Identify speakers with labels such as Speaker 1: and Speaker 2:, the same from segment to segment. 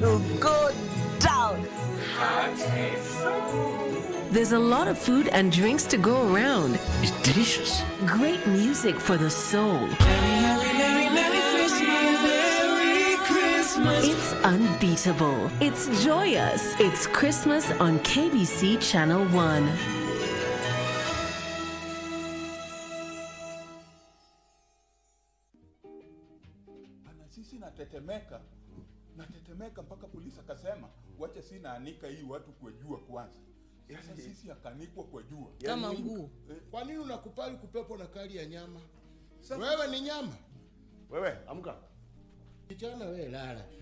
Speaker 1: to go down.
Speaker 2: There's a lot of food and drinks to go around.
Speaker 1: It's delicious.
Speaker 2: Great music for the soul. It's unbeatable. It's joyous. It's Christmas on KBC Channel 1.
Speaker 3: Sisi natetemeka mpaka polisi akasema wacha sina anika hii watu kwa jua kwanza. Sasa sisi akanikwa kwa jua.
Speaker 4: Kama nguu.
Speaker 5: Kwa nini unakupali kupepo na kali ya nyama? Wewe ni nyama.
Speaker 6: Wewe amka.
Speaker 5: Kijana wewe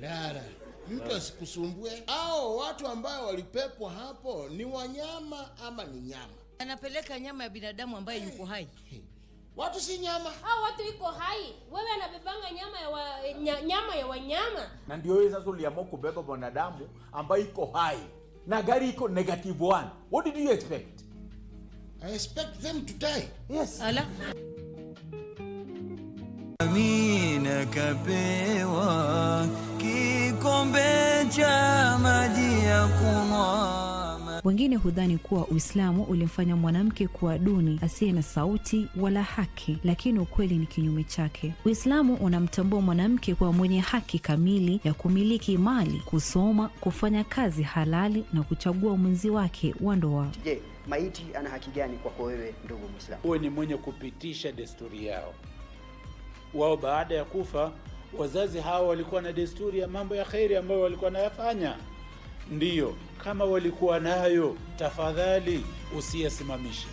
Speaker 5: lala. Mtu asikusumbue. Hao watu ambao walipepwa hapo ni wanyama ama ni nyama?
Speaker 4: Anapeleka nyama ya binadamu ambaye yuko hai.
Speaker 5: Watu si nyama.
Speaker 7: Hao watu iko hai. Wewe anabebanga nyama ya wanyama.
Speaker 6: Na ndio wewe sasa uliamua kubeba mwanadamu ambaye iko hai. Na gari iko -1. What did you expect?
Speaker 5: I expect them to die.
Speaker 6: Yes.
Speaker 4: Ala.
Speaker 1: Maina kapewa kikombe cha maji ya kunywa.
Speaker 8: Wengine hudhani kuwa Uislamu ulimfanya mwanamke kuwa duni, asiye na sauti wala haki, lakini ukweli ni kinyume chake. Uislamu unamtambua mwanamke kuwa mwenye haki kamili ya kumiliki mali, kusoma, kufanya kazi halali na kuchagua mwenzi wake wa ndoa.
Speaker 9: Je, maiti ana haki gani kwako wewe ndugu Muislamu?
Speaker 10: Wewe ni mwenye kupitisha desturi yao. Wao baada ya kufa, wazazi hao walikuwa na desturi ya mambo ya khairi ambayo walikuwa nayafanya. Ndiyo, kama walikuwa nayo, tafadhali usiyasimamishe.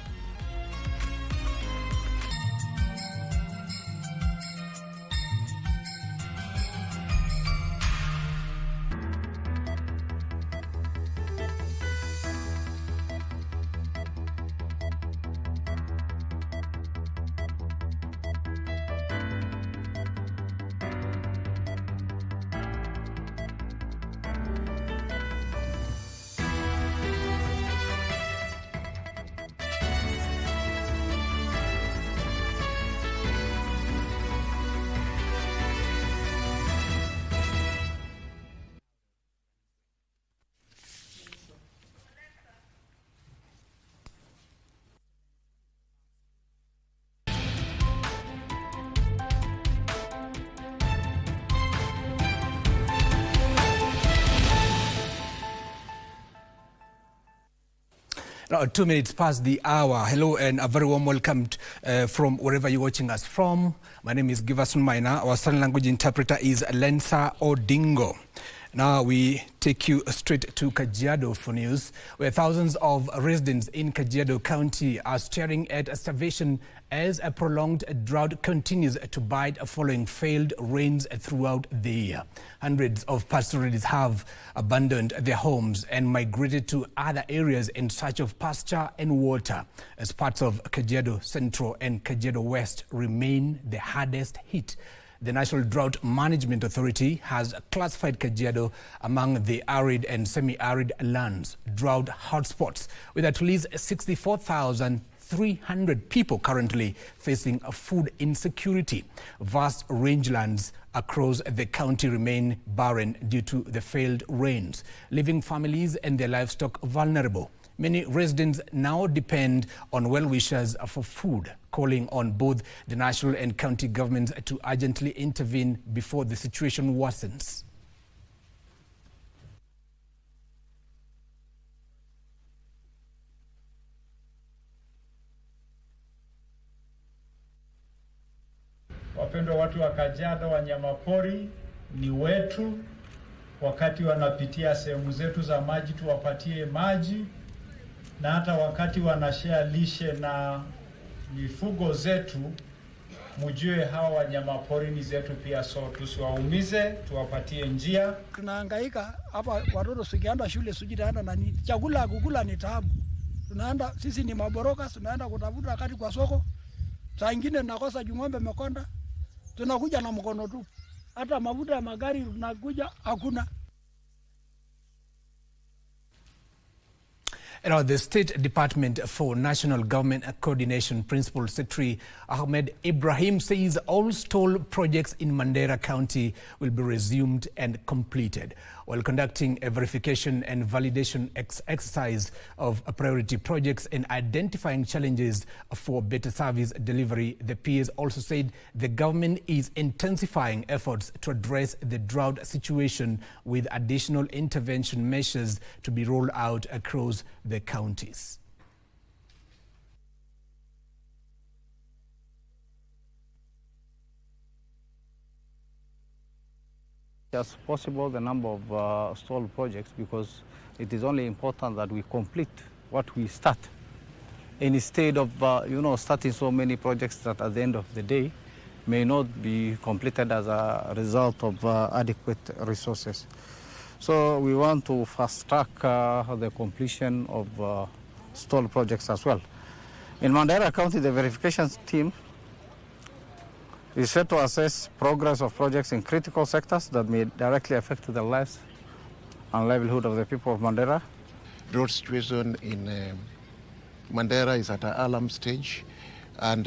Speaker 11: Now, 2 minutes past the hour. Hello and a very warm welcome from wherever you're watching us from. My name is Giverson Maina. Our sign language interpreter is Lensa Odingo. Now we take you straight to Kajiado for news, where thousands of residents in Kajiado County are staring at starvation as a prolonged drought continues to bite following failed rains throughout the year. Hundreds of pastoralists have abandoned their homes and migrated to other areas in search of pasture and water, as parts of Kajiado Central and Kajiado West remain the hardest hit. The National Drought Management Authority has classified Kajiado among the arid and semi-arid lands, drought hotspots, with at least 64,300 people currently facing food insecurity. Vast rangelands across the county remain barren due to the failed rains, leaving families and their livestock vulnerable. Many residents now depend on well-wishers for food, calling on both the national and county governments to urgently intervene before the situation worsens.
Speaker 10: Wapendwa watu wa Kajiado, wanyamapori ni wetu. Wakati wanapitia sehemu zetu za maji, tuwapatie maji, na hata wakati wanashare lishe na mifugo zetu, mjue hawa wanyamapori ni zetu pia, so tusiwaumize, tuwapatie njia.
Speaker 12: Tunahangaika hapa, watoto sikienda shule sijitaenda na nini, chakula kukula ni taabu. Tunaenda sisi ni maboroka, tunaenda kutafuta wakati kwa soko, saa nyingine tunakosa jung'ombe mekonda, tunakuja na mkono tu, hata mafuta ya magari tunakuja hakuna.
Speaker 11: Now, the State Department for National Government Coordination Principal Secretary Ahmed Ibrahim says all stall projects in Mandera County will be resumed and completed. While conducting a verification and validation exercise of priority projects and identifying challenges for better service delivery, the PS also said the government is intensifying efforts to address the drought situation with additional intervention measures to be rolled out across the counties.
Speaker 13: As possible the number of stall projects, because it is only important that we complete what we start, instead of starting so many projects that at the end of the day may not be completed as a result of adequate resources. So we want to fast track the completion of stall projects as well. In Mandera County, the verification team is set to assess progress of projects in critical sectors that may directly affect the lives and livelihood of the people of Mandera.
Speaker 14: Drought situation in Mandera is at an alarm stage, and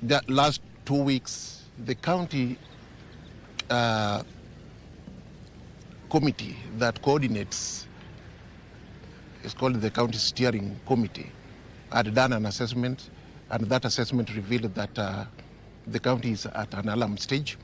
Speaker 14: the last 2 weeks, the county committee that coordinates, it's called the County Steering Committee, had done an assessment, and that assessment revealed that the county is at an alarm stage.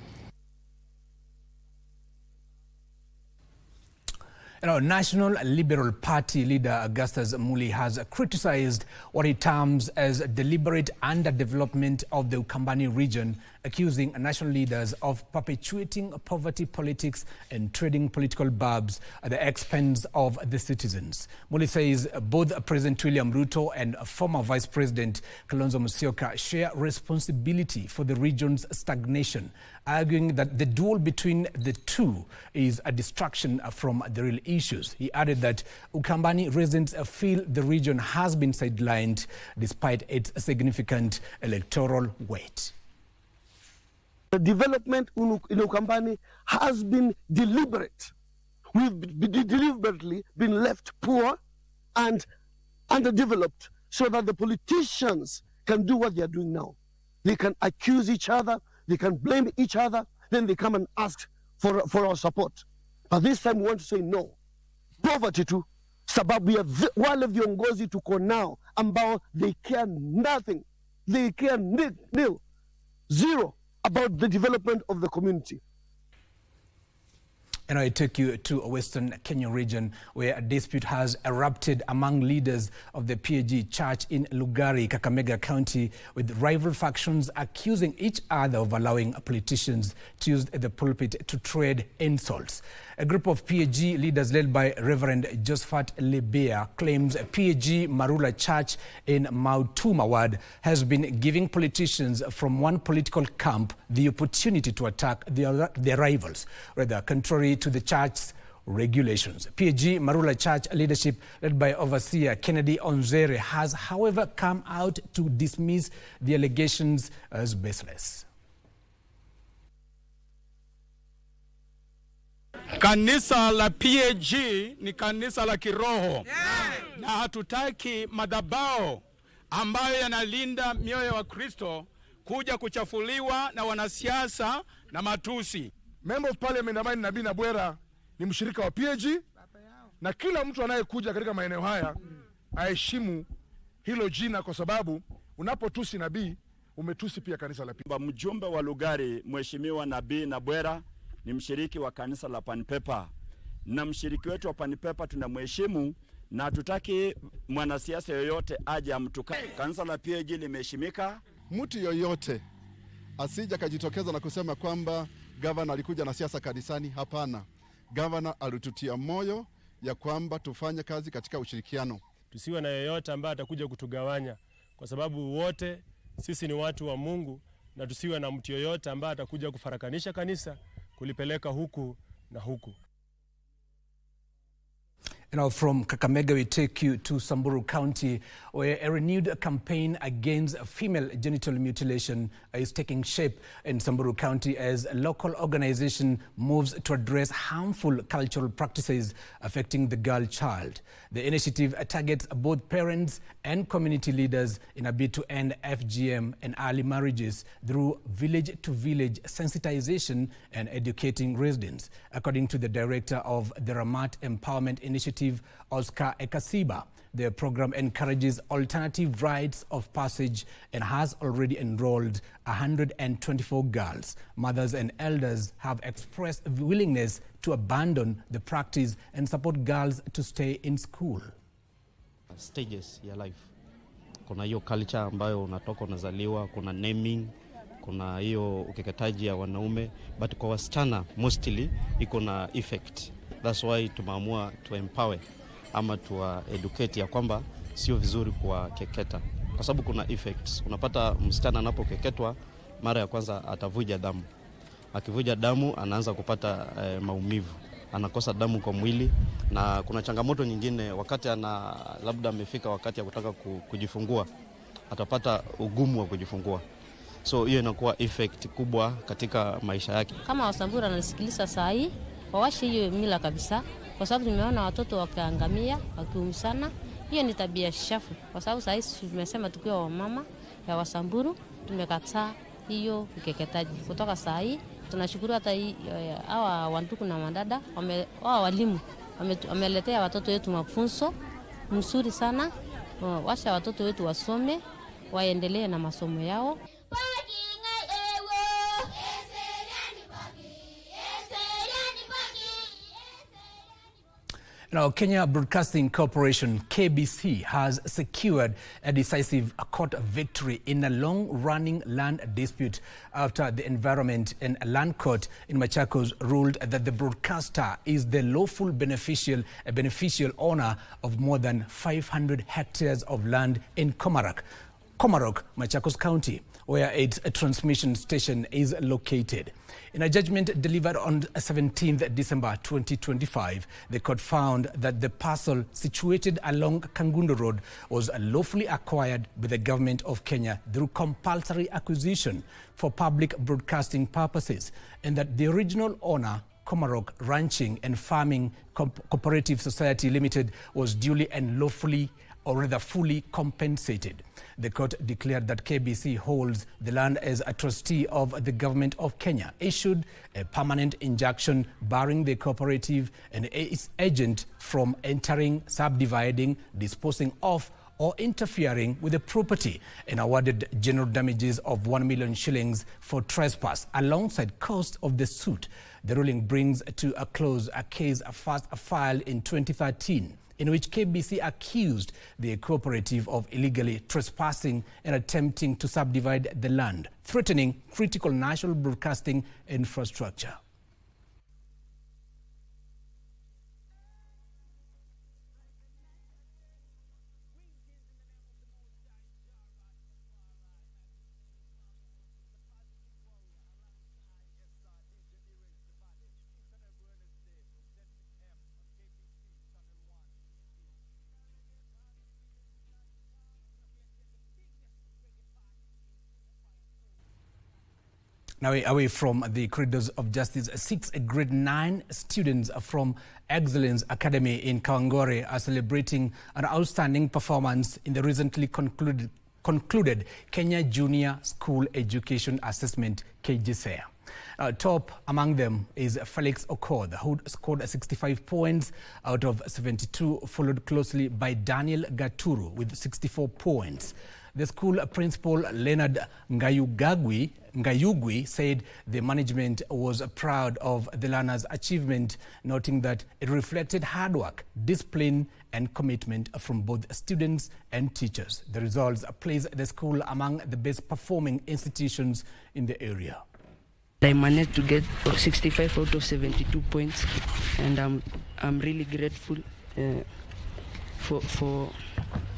Speaker 11: National Liberal Party leader Augustus Muli has criticized what he terms as deliberate underdevelopment of the Ukambani region, accusing national leaders of perpetuating poverty politics and trading political barbs at the expense of the citizens. Muli says both President William Ruto and former Vice President Kalonzo Musyoka share responsibility for the region's stagnation, arguing that the duel between the two is a distraction from the real issues. He added that Ukambani residents feel the region has been sidelined despite its significant electoral weight.
Speaker 15: The development in Ukambani has been deliberate. We've deliberately been left poor and underdeveloped so that the politicians can do what they are doing now. They can accuse each other, they can blame each other, then they come and ask for our support. But this time we want to say no. Poverty too, sababu ya wale viongozi tuko nao ambao they care nothing, they care nil, zero about the development of the community.
Speaker 11: And I take you to a Western Kenya region where a dispute has erupted among leaders of the PAG Church in Lugari, Kakamega County, with rival factions accusing each other of allowing politicians to use the pulpit to trade insults. A group of PAG leaders led by Reverend Josephat Lebea claims PAG Marula Church in Mautuma Ward has been giving politicians from one political camp the opportunity to attack their rivals, rather contrary to the church's regulations. PAG Marula Church leadership, led by Overseer Kennedy Onzere, has, however, come out to dismiss the allegations as baseless.
Speaker 16: Kanisa la PAG ni kanisa la kiroho, na hatutaki madhabao ambayo yanalinda mioyo wa Kristo kuja kuchafuliwa na wanasiasa na matusi.
Speaker 17: Member of Parliament ambaye ni Nabii Nabwera ni mshirika wa PAG, na kila mtu anayekuja katika maeneo haya aheshimu hilo jina, kwa sababu unapotusi nabii umetusi pia kanisa la PAG.
Speaker 18: Mjumbe wa Lugari Mheshimiwa Nabii Nabwera ni mshiriki wa kanisa la Panipepa, na mshiriki wetu wa Panipepa tunamheshimu na hatutaki mwanasiasa yoyote aje amtukane. Kanisa la PAG limeheshimika.
Speaker 19: Mtu yoyote asija kajitokeza na kusema kwamba gavana alikuja na siasa kanisani. Hapana, gavana alitutia moyo ya kwamba tufanye kazi katika ushirikiano.
Speaker 20: Tusiwe na yoyote ambaye atakuja kutugawanya, kwa sababu wote sisi ni watu wa Mungu, na tusiwe na mtu yoyote ambaye atakuja kufarakanisha kanisa, kulipeleka huku na huku.
Speaker 11: Now from Kakamega, we take you to Samburu County, where a renewed campaign against female genital mutilation is taking shape in Samburu County as a local organization moves to address harmful cultural practices affecting the girl child. The initiative targets both parents and community leaders in a bid to end FGM and early marriages through village-to-village sensitization and educating residents. According to the director of the Ramat Empowerment Initiative, Oscar Ekasiba, the program encourages alternative rites of passage and has already enrolled 124 girls. Mothers and elders have expressed willingness to abandon the practice and support girls to stay in school.
Speaker 21: Stages ya life. Kuna hiyo culture ambayo unatoka unazaliwa, kuna naming, kuna hiyo ukeketaji ya wanaume, but kwa wasichana mostly iko na effect. That's why tumeamua to empower ama to educate ya kwamba sio vizuri kwa keketa, kwa sababu kuna effects. Unapata msichana anapokeketwa mara ya kwanza atavuja damu. Akivuja damu anaanza kupata maumivu, anakosa damu kwa mwili, na kuna changamoto nyingine wakati labda amefika wakati ya kutaka kujifungua, atapata ugumu wa kujifungua. So hiyo inakuwa effect kubwa katika maisha yake. Kama Wasamburu anasikiliza saa hii, wawashi hiyo mila kabisa, kwa sababu nimeona watoto wakiangamia, wakiumsana. Hiyo ni tabia shafu, kwa sababu saa hii tumesema tukiwa wamama ya Wasamburu tumekataa hiyo ukeketaji. Kutoka saa hii tunashukuru hata hawa wanduku na mandada wao walimu wameletea watoto wetu mafunzo mzuri sana. Washa watoto wetu wasome, waendelee na masomo yao.
Speaker 11: Now, Kenya Broadcasting Corporation, KBC, has secured a decisive court victory in a long-running land dispute after the Environment and Land Court in Machakos ruled that the broadcaster is the lawful beneficial owner of more than 500 hectares of land in Komarok, Machakos County, where its transmission station is located. In a judgment delivered on 17th December 2025, the court found that the parcel situated along Kangundo Road was lawfully acquired by the government of Kenya through compulsory acquisition for public broadcasting purposes, and that the original owner, Komarok Ranching and Farming Cooperative Society Limited, was duly and lawfully, or rather fully, compensated. The court declared that KBC holds the land as a trustee of the government of Kenya, issued a permanent injunction barring the cooperative and its agent from entering, subdividing, disposing of, or interfering with the property, and awarded general damages of 1 million shillings for trespass alongside cost of the suit. The ruling brings to a close a case first filed in 2013. In which KBC accused the cooperative of illegally trespassing and attempting to subdivide the land, threatening critical national broadcasting infrastructure. Now, away from the corridors of justice, 6 grade 9 students from Excellence Academy in Kawangware are celebrating an outstanding performance in the recently concluded Kenya Junior School Education Assessment, KGCE. Top among them is Felix Okoth, who scored 65 points out of 72, followed closely by Daniel Gaturu with 64 points. The school principal, Leonard Ngayugwi, said the management was proud of the learners' achievement, noting that it reflected hard work, discipline, and commitment from both students and teachers. The results place the school among the best performing institutions in the area.
Speaker 22: I managed to get 65 out of 72 points, and I'm really grateful for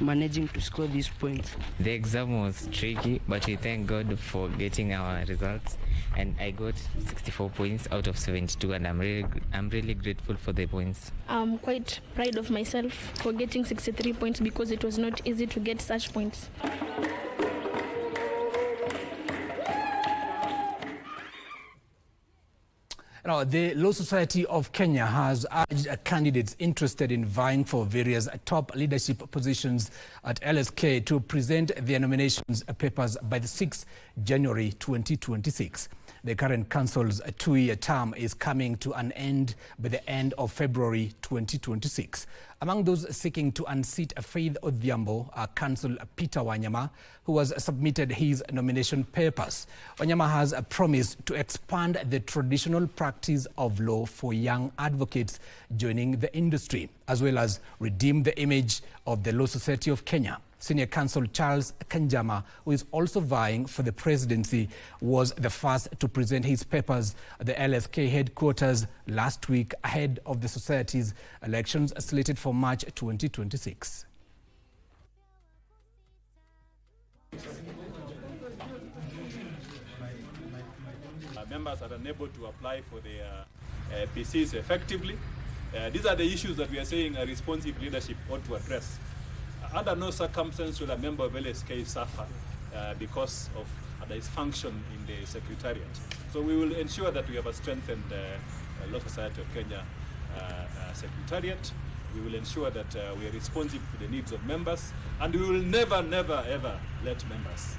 Speaker 22: managing to score these points?
Speaker 2: The exam was tricky, but we thank God for getting our results. And I got 64 points out of 72, and I'm really grateful for the points.
Speaker 3: I'm quite proud of myself for getting 63 points because it was not easy to get such points.
Speaker 11: Now, the Law Society of Kenya has urged candidates interested in vying for various top leadership positions at LSK to present their nominations papers by the 6th January 2026. The current council's 2-year term is coming to an end by the end of February 2026. Among those seeking to unseat Faith Odhiambo are Council Peter Wanyama, who has submitted his nomination papers. Wanyama has promised to expand the traditional practice of law for young advocates joining the industry, as well as redeem the image of the Law Society of Kenya. Senior Counsel Charles Kanjama, who is also vying for the presidency, was the first to present his papers at the LSK headquarters last week ahead of the society's elections slated for March 2026.
Speaker 23: Members are unable to apply for their PCs effectively. These are the issues that we are saying a responsive leadership ought to address. Under no circumstance will a member of LSK suffer because of a dysfunction in the secretariat. So we will ensure that we have a strengthened Law Society of Kenya secretariat. We will ensure that we are responsive to the needs of members, and we will never, ever let members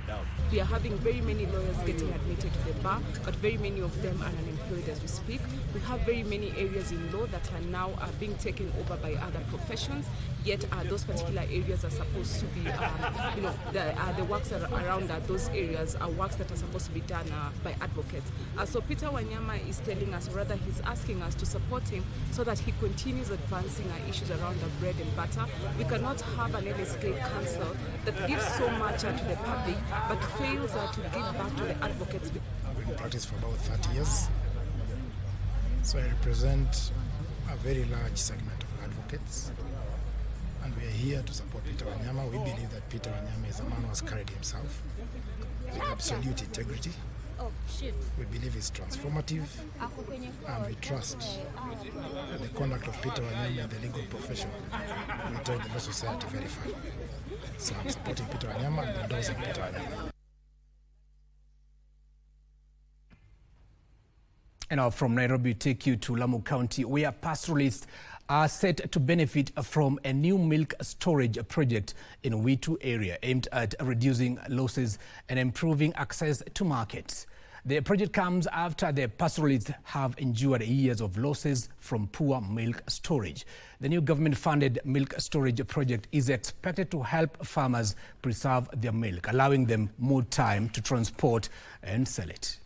Speaker 23: down.
Speaker 24: We are having very many lawyers getting admitted to the bar, but very many of them are unemployed as we speak. We have very many areas in law that are now being taken over by other professions, yet those particular areas are supposed to be, the works that are around those areas are works that are supposed to be done by advocates. So Peter Wanyama is telling us, or rather he's asking us to support him so that he continues advancing our issues around the bread and butter. We cannot have an LSK council that gives so much to the public but fails to give back to the advocates.
Speaker 25: I've been in practice for about 30 years, so I represent a very large segment of advocates, and we are here to support Peter Wanyama. We believe that Peter Wanyama is a man who has carried himself with absolute integrity. We believe he's transformative, and we trust the conduct of Peter Wanyama in the legal profession will take the Law Society very far. So I'm supporting Peter Wanyama and endorsing Peter Wanyama.
Speaker 11: And now from Nairobi, take you to Lamu County, where pastoralists are set to benefit from a new milk storage project in Witu area aimed at reducing losses and improving access to markets. The project comes after the pastoralists have endured years of losses from poor milk storage. The new government-funded milk storage project is expected to help farmers preserve their milk, allowing them more time to transport and sell it.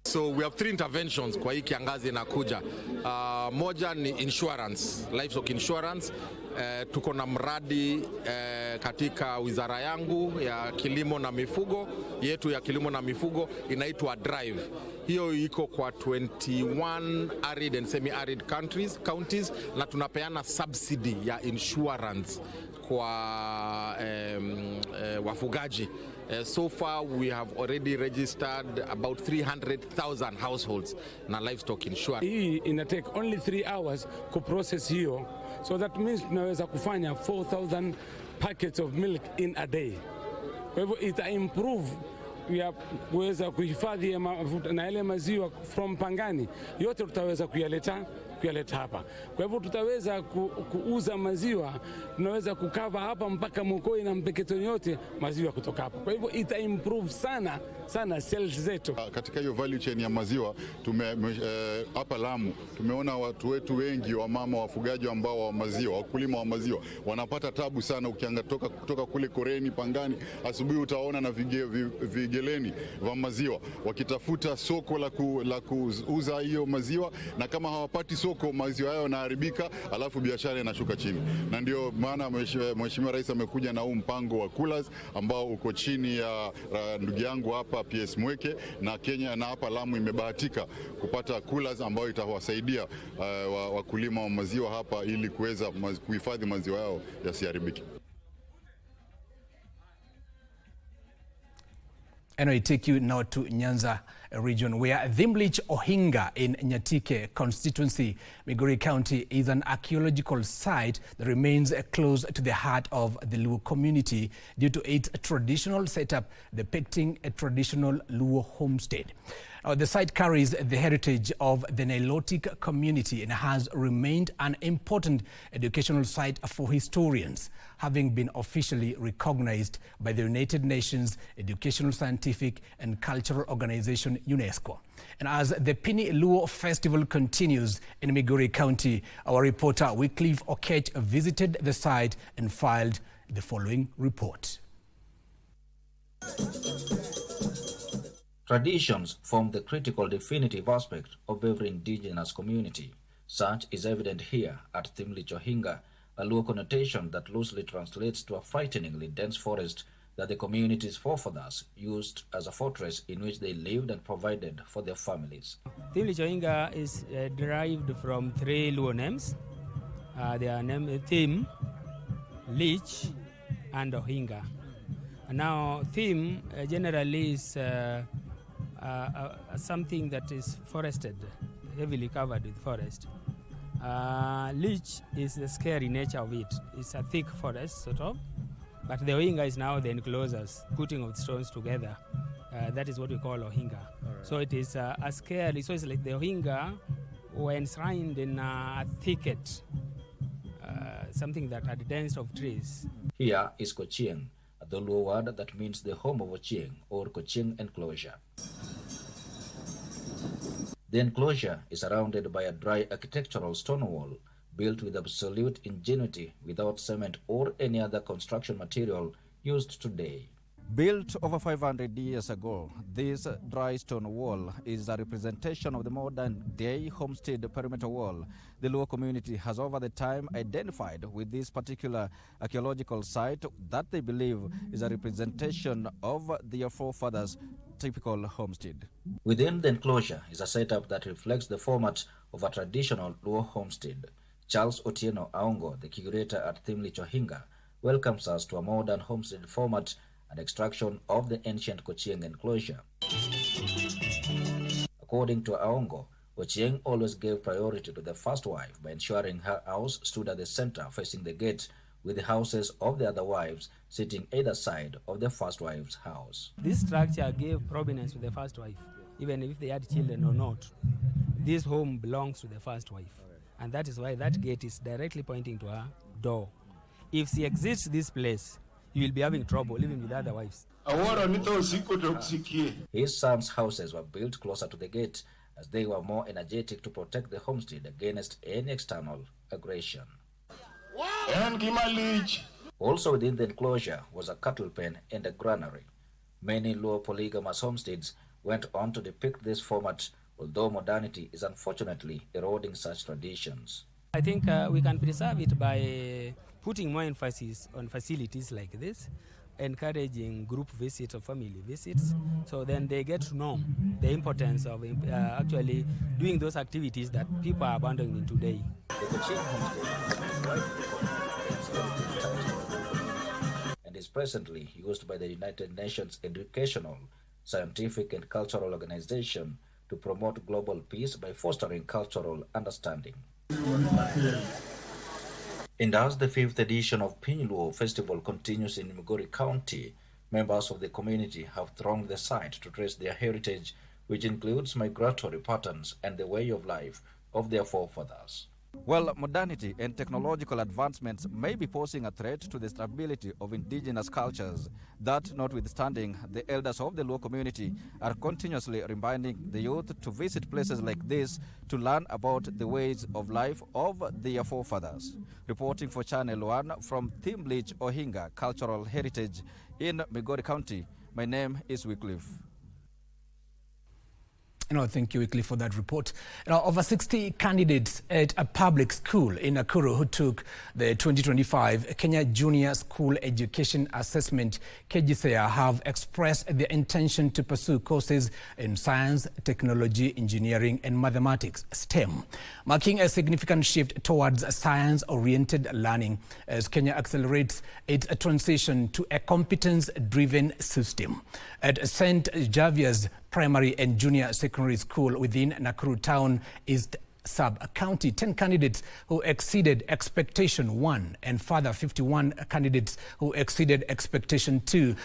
Speaker 26: So we have 3 interventions kwa hii kiangazi inakuja. Moja ni insurance, livestock insurance. Tuko na mradi katika wizara yangu ya kilimo na mifugo, yetu ya kilimo na mifugo inaitwa Drive. Hiyo iko kwa 21 arid and semi-arid counties na tunapeana subsidy ya insurance kwa wafugaji. So far we have already registered about 300,000 households na livestock insurance.
Speaker 27: Hii ina take only 3 hours ku process hiyo, so that means tunaweza kufanya 4,000 packets of milk in a day. Kwa hivyo ita improve ya kuweza kuhifadhi na ile maziwa from Pangani yote tutaweza kuyaleta hapa. Kwa hivyo tutaweza kuuza maziwa, tunaweza kukava hapa mpaka Mokoi na Mpeketoni yote maziwa kutoka hapa. Kwa hivyo ita improve sana sales zetu.
Speaker 19: Katika hiyo value chain ya maziwa hapa Lamu tumeona watu wetu wengi wa mama wafugaji ambao wa maziwa, wakulima wa maziwa wanapata tabu sana. Ukiangalia kutoka kule Koreni, Pangani, asubuhi utaona na vigeleni vya maziwa wakitafuta soko la kuuza hiyo maziwa, na kama hawapati soko soko maziwa yao yanaharibika, alafu biashara inashuka chini. Na ndio maana Mheshimiwa Rais amekuja na huu mpango wa coolers ambao uko chini ya ndugu yangu hapa PS Mweke, na Kenya na hapa Lamu imebahatika kupata coolers ambayo itawasaidia wakulima wa maziwa hapa ili kuweza kuhifadhi maziwa yao yasiharibike.
Speaker 11: And I take you now to Nyanza region, where Thimlich Ohinga in Nyatike constituency, Migori County, is an archaeological site that remains close to the heart of the Luo community due to its traditional setup depicting a traditional Luo homestead. The site carries the heritage of the Nilotic community and has remained an important educational site for historians, having been officially recognized by the United Nations Educational, Scientific and Cultural Organization, UNESCO. And as the Pini Luo Festival continues in Migori County, our reporter Wycliffe Okech visited the site and filed the following report.
Speaker 1: Traditions form the critical definitive aspect of every indigenous community. Such is evident here at Thimlich Ohinga, a Luo connotation that loosely translates to a frighteningly dense forest that the community's forefathers used as a fortress in which they lived and provided for their families.
Speaker 4: Thimlich Ohinga is derived from three Luo names. They are named Thim, Lich, and Ohinga. Now, Thim generally is something that is forested, heavily covered with forest. Lich is the scary nature of it. It's a thick forest, sort of. But the Ohinga is now the enclosures, putting of stones together. That is what we call Ohinga. Right. So it is a scary, so it's like the Ohinga were enshrined in a thicket, something that had dense of trees.
Speaker 1: Here is Kochieng, a Luo word that means the home of Ochieng or Kochieng enclosure. The enclosure is surrounded by a dry architectural stone wall built with absolute ingenuity without cement or any other construction material used today.
Speaker 5: Built over 500 years ago, this dry stone wall is a representation of the modern-day homestead perimeter wall the Luo community has over the time identified with this particular archaeological site that they believe is a representation of their forefathers' typical homestead.
Speaker 1: Within the enclosure is a setup that reflects the format of a traditional Luo homestead. Charles Otieno Aongo, the curator at Thimlich Ohinga, welcomes us to a modern homestead format and extraction of the ancient Kochieng enclosure. According to Aongo, Kochieng always gave priority to the first wife by ensuring her house stood at the center facing the gate, with the houses of the other wives sitting either side of the first wife's house.
Speaker 4: This structure gave prominence to the first wife, even if they had children or not. This home belongs to the first wife, and that is why that gate is directly pointing to her door. If she exits this place, you will be having trouble even with other wives.
Speaker 1: His sons' houses were built closer to the gate as they were more energetic to protect the homestead against any external aggression. Also within the enclosure was a cattle pen and a granary. Many Luo polygamous homesteads went on to depict this format, although modernity is unfortunately eroding such traditions.
Speaker 4: I think we can preserve it by putting more emphasis on facilities like this, encouraging group visits or family visits, so then they get to know the importance of actually doing those activities that people are abandoning today.
Speaker 1: The Kochieng homestead and is presently used by the United Nations Educational, Scientific and Cultural Organization to promote global peace by fostering cultural understanding. And as the 5th edition of Pini Luo Festival continues in Migori County, members of the community have thronged the site to trace their heritage, which includes migratory patterns and the way of life of their forefathers.
Speaker 5: Well, modernity and technological advancements may be posing a threat to the stability of indigenous cultures. That notwithstanding, the elders of the Luo community are continuously reminding the youth to visit places like this to learn about the ways of life of their forefathers. Reporting for Channel 1 from Thimlich Ohinga Cultural Heritage in Migori County, my name is Wycliffe.
Speaker 11: Thank you, Wickley, for that report. Over 60 candidates at a public school in Nakuru who took the 2025 Kenya Junior School Education Assessment KGCA have expressed their intention to pursue courses in science, technology, engineering and mathematics, STEM, marking a significant shift towards science-oriented learning as Kenya accelerates its transition to a competence-driven system. At St. Xavier's Primary and Junior Secondary School within Nakuru Town East Sub-County, 10 candidates who exceeded expectation 1 and further 51 candidates who exceeded expectation 2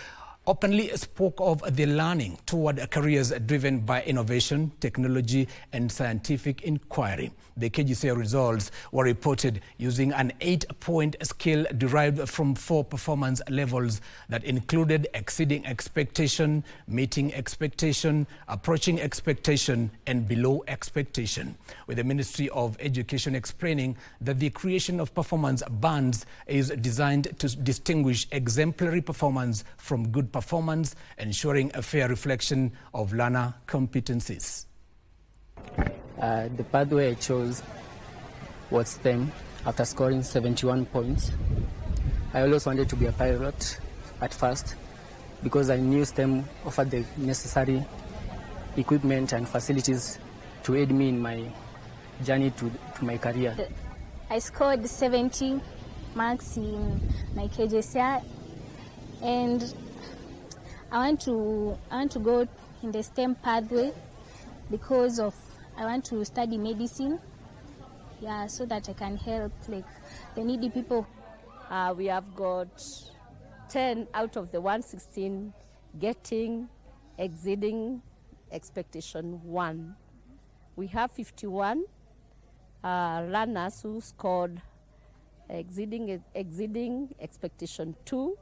Speaker 11: openly spoke of their learning toward careers driven by innovation, technology and scientific inquiry. The KGCA results were reported using an 8-point scale derived from 4 performance levels that included exceeding expectation, meeting expectation, approaching expectation and below expectation, with the Ministry of Education explaining that the creation of performance bands is designed to distinguish exemplary performance from good performance, ensuring a fair reflection of learner competencies.
Speaker 6: The pathway I chose was STEM after scoring 71 points. I always wanted to be a pilot at first because I knew STEM offered the necessary equipment and facilities to aid me in my journey to my career.
Speaker 7: I scored 70 marks in my KGCA and I want to go in the STEM pathway because I want to study medicine, so that I can help like the needy people.
Speaker 8: We have got 10 out of the 116 exceeding expectation 1. We have 51 learners who scored exceeding expectation 2.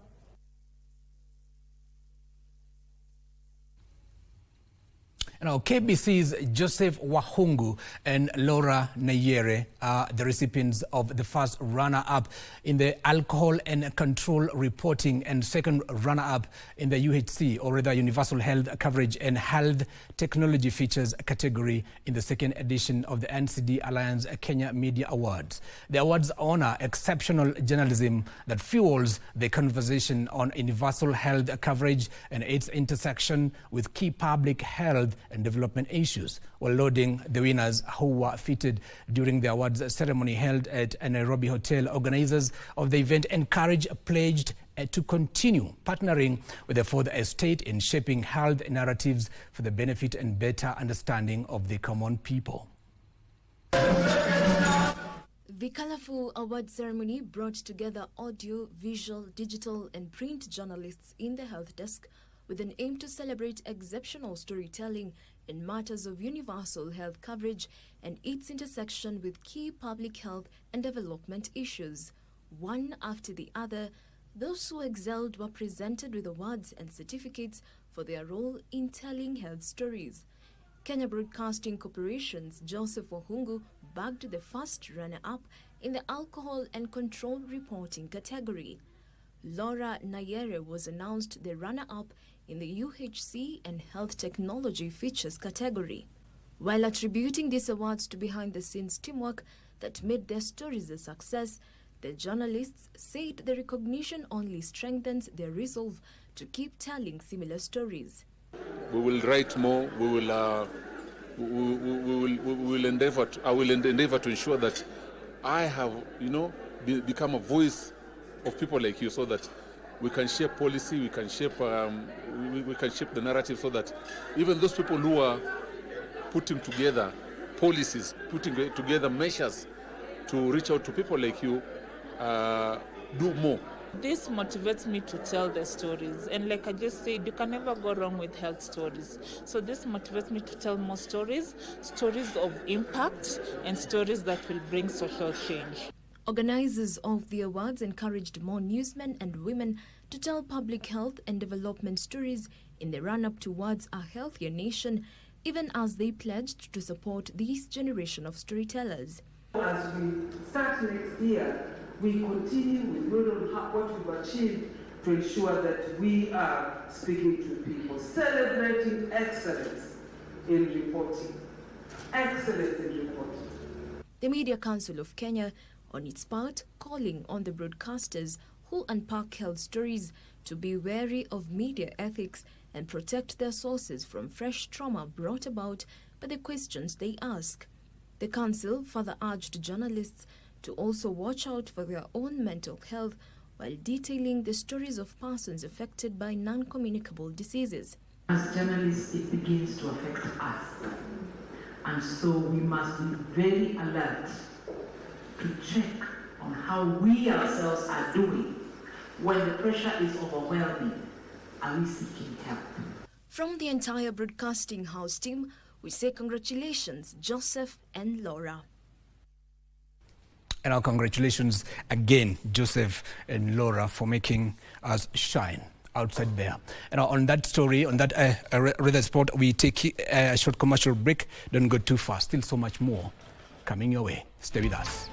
Speaker 11: KBC's Joseph Wahungu and Laura Nayere are the recipients of the first runner-up in the Alcohol and Control Reporting and second runner-up in the UHC, or rather Universal Health Coverage and Health Technology Features category in the second edition of the NCD Alliance Kenya Media Awards. The awards honor exceptional journalism that fuels the conversation on universal health coverage and its intersection with key public health and development issues, while lauding the winners who were feted during the awards ceremony held at a Nairobi hotel. Organizers of the event pledged to continue partnering with the Fourth Estate in shaping health narratives for the benefit and better understanding of the common people.
Speaker 9: The colorful award ceremony brought together audio, visual, digital and print journalists in the health desk with an aim to celebrate exceptional storytelling in matters of universal health coverage and its intersection with key public health and development issues. One after the other, those who excelled were presented with awards and certificates for their role in telling health stories. Kenya Broadcasting Corporation's Joseph Wahungu bagged the first runner-up in the Alcohol and Control Reporting category. Laura Nayere was announced the runner-up in the UHC and Health Technology Features category. While attributing these awards to behind-the-scenes teamwork that made their stories a success, the journalists said the recognition only strengthens their resolve to keep telling similar stories.
Speaker 10: We will write more. We will endeavor. I will endeavor to ensure that I have, become a voice of people like you, so that we can shape policy, we can shape the narrative, so that even those people who are putting together policies, putting together measures to reach out to people like you, do more.
Speaker 12: This motivates me to tell the stories, and like I just said, you can never go wrong with health stories. So this motivates me to tell more stories of impact and stories that will bring social change.
Speaker 9: Organizers of the awards encouraged more newsmen and women to tell public health and development stories in the run-up towards a healthier nation, even as they pledged to support this generation of storytellers.
Speaker 13: As we start next year, we continue with what we've achieved to ensure that we are speaking to people, celebrating excellence in reporting. Excellence in reporting.
Speaker 9: The Media Council of Kenya, on its part, calling on the broadcasters who unpack health stories to be wary of media ethics and protect their sources from fresh trauma brought about by the questions they ask. The council further urged journalists to also watch out for their own mental health while detailing the stories of persons affected by non-communicable diseases.
Speaker 13: As journalists, it begins to affect us. And so we must be very alert to check on how we ourselves are doing. When the pressure is overwhelming, are we seeking help?
Speaker 9: From the entire Broadcasting House team, we say congratulations, Joseph and Laura.
Speaker 11: And our congratulations again, Joseph and Laura, for making us shine outside there. And on that story, on that rather sport, we take a short commercial break. Don't go too far. Still so much more coming your way. Stay with us.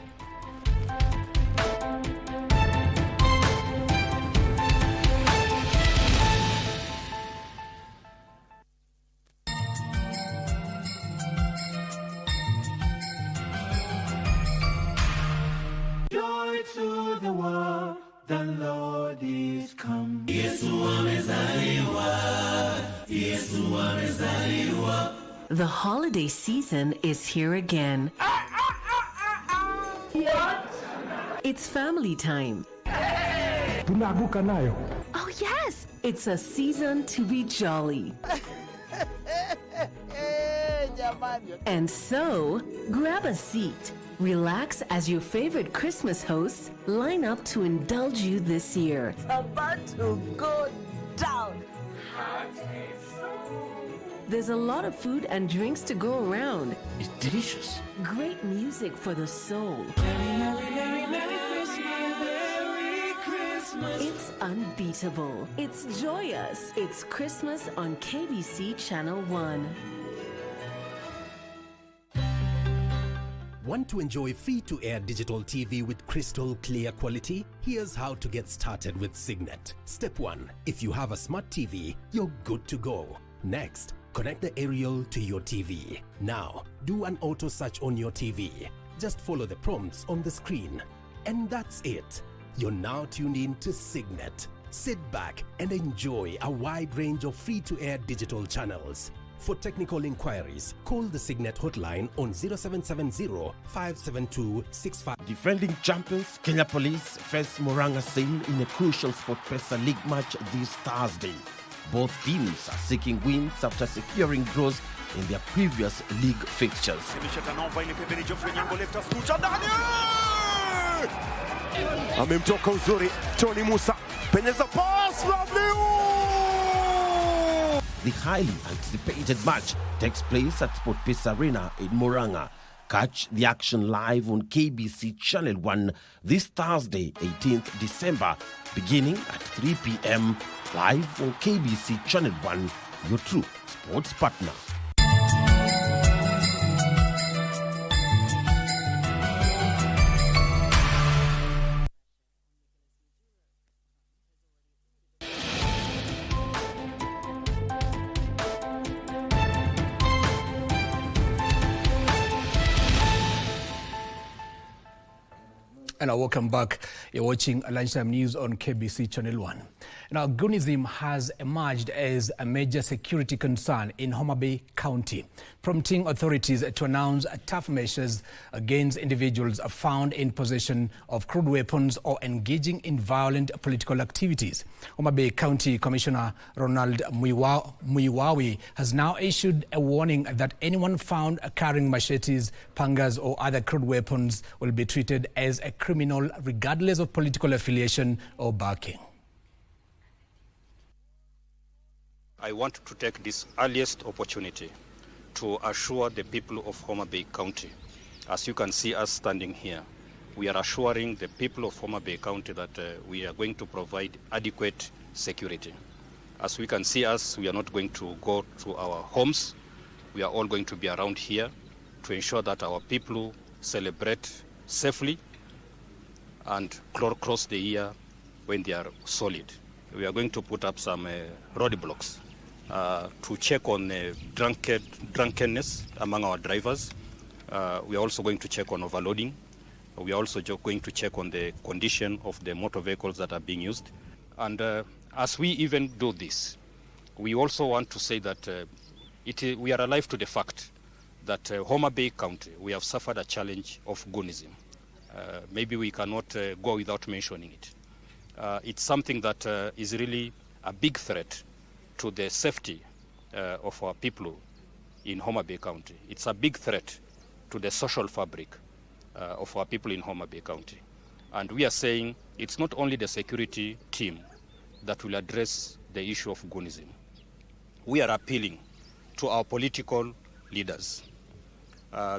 Speaker 14: To the world, the Lord is come. Yesu amezaliwa, Yesu amezaliwa.
Speaker 15: The holiday season is here again.
Speaker 14: What?
Speaker 15: It's family time.
Speaker 14: Tunaguka nayo.
Speaker 15: Oh yes, it's a season to be jolly. And so, grab a seat. Relax as your favorite Christmas hosts line up to indulge you this year.
Speaker 14: It's about to go down.
Speaker 15: There's a lot of food and drinks to go around.
Speaker 14: It's delicious.
Speaker 15: Great music for the soul.
Speaker 14: Merry Christmas.
Speaker 15: It's unbeatable. It's joyous. It's Christmas on KBC Channel 1.
Speaker 16: Want to enjoy free-to-air digital TV with crystal clear quality? Here's how to get started with Signet. Step 1. If you have a smart TV, you're good to go. Next, connect the aerial to your TV. Now, do an auto search on your TV. Just follow the prompts on the screen. And that's it. You're now tuned in to Signet. Sit back and enjoy a wide range of free-to-air digital channels. For technical inquiries, call the Signet hotline on 0770-572-65.
Speaker 17: Defending champions, Kenya Police face Murang'a Sin in a crucial SportPesa League match this Thursday. Both teams are seeking wins after securing draws in their previous league fixtures.
Speaker 14: Amemtoka uzuri Tony Musa, penyeza pass, lovely.
Speaker 17: The highly anticipated match takes place at SportPesa Arena in Murang'a. Catch the action live on KBC Channel 1 this Thursday, 18th December, beginning at 3 p.m. live on KBC Channel 1, your true sports partner.
Speaker 11: And welcome back. You're watching Lunchtime News on KBC Channel 1. Now, Gunism has emerged as a major security concern in Homa Bay County, prompting authorities to announce tough measures against individuals found in possession of crude weapons or engaging in violent political activities. Homa Bay County Commissioner Ronald Muiwawi has now issued a warning that anyone found carrying machetes, pangas or other crude weapons will be treated as a criminal regardless of political affiliation or backing.
Speaker 18: I want to take this earliest opportunity to assure the people of Homa Bay County. As you can see us standing here, we are assuring the people of Homa Bay County that we are going to provide adequate security. As we can see us, we are not going to go to our homes. We are all going to be around here to ensure that our people celebrate safely and cross the year when they are solid. We are going to put up some roadblocks to check on drunkenness among our drivers. We are also going to check on overloading. We are also going to check on the condition of the motor vehicles that are being used. And as we even do this, we also want to say that we are alive to the fact that Homa Bay County, we have suffered a challenge of goonism. Maybe we cannot go without mentioning it. It's something that is really a big threat to the safety of our people in Homa Bay County. It's a big threat to the social fabric of our people in Homa Bay County. And we are saying it's not only the security team that will address the issue of goonism. We are appealing to our political leaders.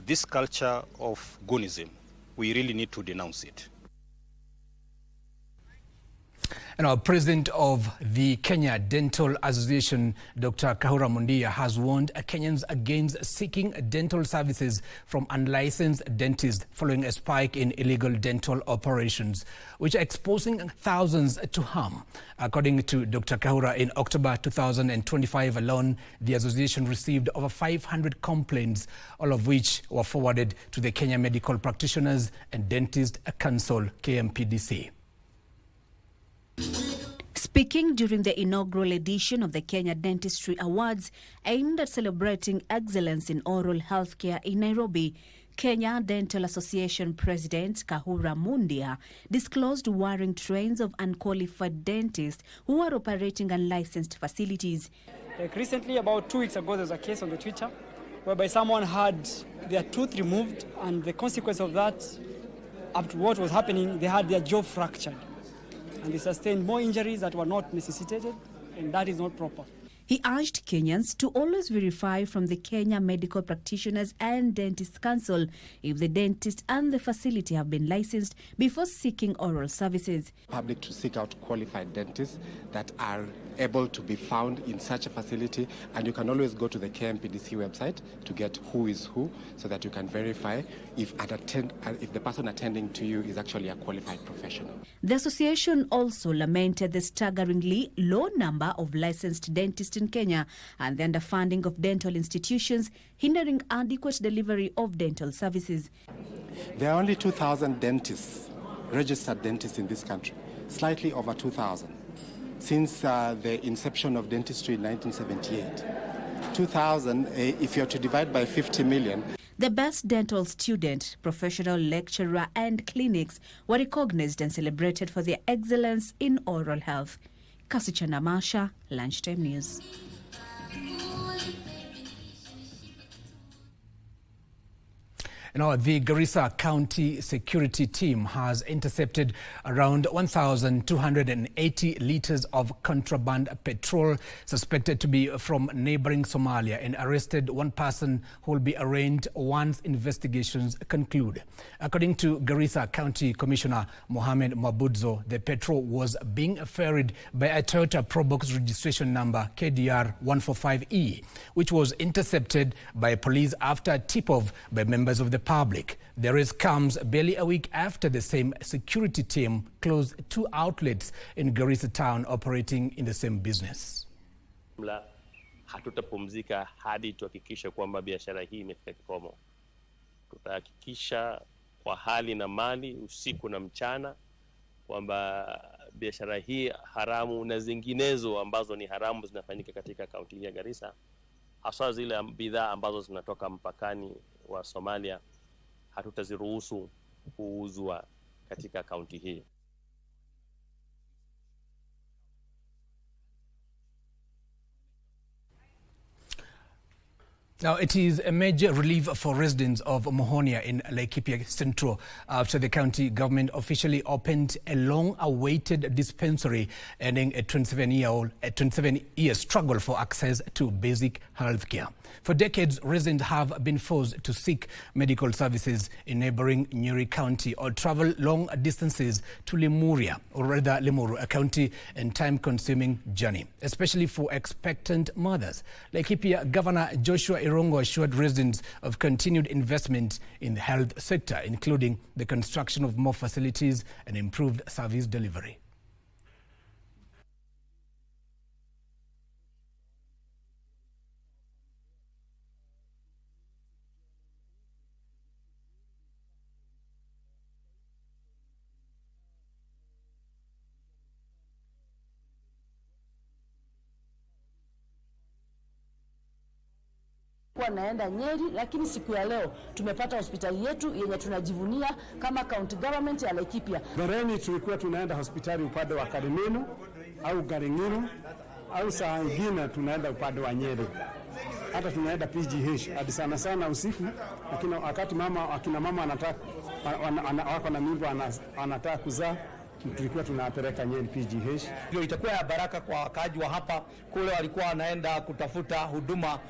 Speaker 18: This culture of goonism, we really need to denounce it.
Speaker 11: And our president of the Kenya Dental Association, Dr. Kahura Mundia, has warned Kenyans against seeking dental services from unlicensed dentists following a spike in illegal dental operations, which are exposing thousands to harm. According to Dr. Kahura, in October 2025 alone, the association received over 500 complaints, all of which were forwarded to the Kenya Medical Practitioners and Dentist Council, KMPDC.
Speaker 2: Speaking during the inaugural edition of the Kenya Dentistry Awards aimed at celebrating excellence in oral healthcare in Nairobi, Kenya Dental Association President Kahura Mundia disclosed worrying trends of unqualified dentists who are operating unlicensed facilities.
Speaker 3: Like recently, about 2 weeks ago, there was a case on the Twitter whereby someone had their tooth removed, and the consequence of that, up to what was happening, they had their jaw fractured. And they sustained more injuries that were not necessitated, and that is not proper.
Speaker 2: He urged Kenyans to always verify from the Kenya Medical Practitioners and Dentists Council if the dentist and the facility have been licensed before seeking oral services.
Speaker 20: Public to seek out qualified dentists that are able to be found in such a facility, and you can always go to the KMPDC website to get who is who, so that you can verify if the person attending to you is actually a qualified professional.
Speaker 2: The association also lamented the staggeringly low number of licensed dentists in Kenya and the underfunding of dental institutions, hindering adequate delivery of dental services.
Speaker 20: There are only 2,000 dentists, registered dentists in this country, slightly over 2,000. Since the inception of dentistry in 1978. 2,000, if you're to divide by 50 million.
Speaker 2: The best dental student, professional lecturer and clinics were recognized and celebrated for their excellence in oral health. Kasichana Masha, Lunchtime News.
Speaker 11: Now, the Garissa County Security Team has intercepted around 1,280 litres of contraband petrol suspected to be from neighbouring Somalia and arrested one person who will be arraigned once investigations conclude. According to Garissa County Commissioner Mohamed Mabudzo, the petrol was being ferried by a Toyota Probox registration number KDR 145E, which was intercepted by police after a tip-off by members of the public. The arrest comes barely a week after the same security team closed 2 outlets in Garissa town operating in the same business.
Speaker 21: Hatutapumzika hadi tuhakikishe kwamba biashara hii imefika kikomo. Tutahakikisha kwa hali na mali, usiku na mchana, kwamba biashara hii haramu na zinginezo ambazo ni haramu zinafanyika katika kaunti ya Garissa, hasa zile bidhaa ambazo zinatoka mpakani wa Somalia, hatutaziruhusu kuuzwa katika kaunti hii.
Speaker 11: Now, it is a major relief for residents of Mohonia in Laikipia Central after the county government officially opened a long-awaited dispensary, ending a 27-year struggle for access to basic health care. For decades, residents have been forced to seek medical services in neighboring Nyeri County or travel long distances to Limuru, a county and time-consuming journey, especially for expectant mothers. Laikipia Governor Joshua Irongo assured residents of continued investment in the health sector, including the construction of more facilities and improved service delivery.
Speaker 19: nilikuwa naenda Nyeri, lakini siku ya leo tumepata hospitali yetu yenye tunajivunia kama county government ya Laikipia.
Speaker 22: Bereni tulikuwa tunaenda hospitali upande wa Karimenu au Garingiro au saa nyingine tunaenda upande wa Nyeri. Hata tunaenda PGH hadi sana usiku, lakini wakati akina mama anataka wako na mimba anataka kuzaa, tulikuwa tunapeleka Nyeri PGH.
Speaker 23: Ndio itakuwa ya baraka kwa wakaji wa hapa. Kule walikuwa wanaenda kutafuta huduma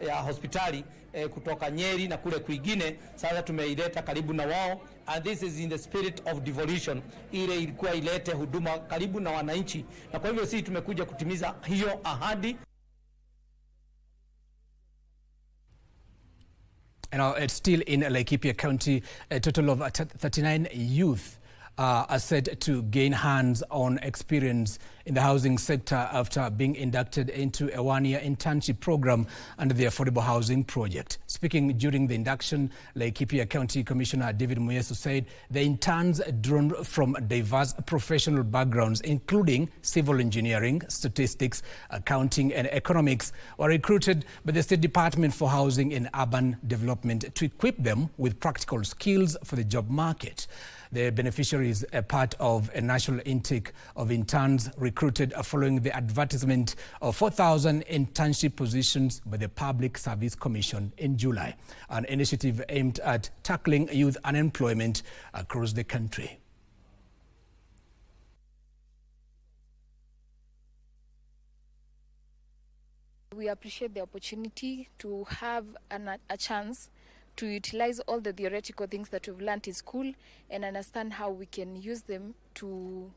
Speaker 23: ya hospitali kutoka Nyeri na kule kwingine, sasa tumeileta karibu na wao, and this is in the spirit of devolution. Ile ilikuwa ilete huduma karibu na wananchi, na kwa hivyo sisi tumekuja kutimiza hiyo ahadi.
Speaker 11: Now, it's still in Laikipia County. A total of 39 youth are said to gain hands-on experience in the housing sector after being inducted into a one-year internship program under the Affordable Housing Project. Speaking during the induction, Laikipia County Commissioner David Muyesu said the interns drawn from diverse professional backgrounds, including civil engineering, statistics, accounting and economics, were recruited by the State Department for Housing and Urban Development to equip them with practical skills for the job market. The beneficiaries are part of a national intake of interns recruited following the advertisement of 4,000 internship positions by the Public Service Commission in July, an initiative aimed at tackling youth unemployment across the country.
Speaker 24: We appreciate the opportunity to have a chance to utilize all the theoretical things that we've learned in school and understand how we can use them to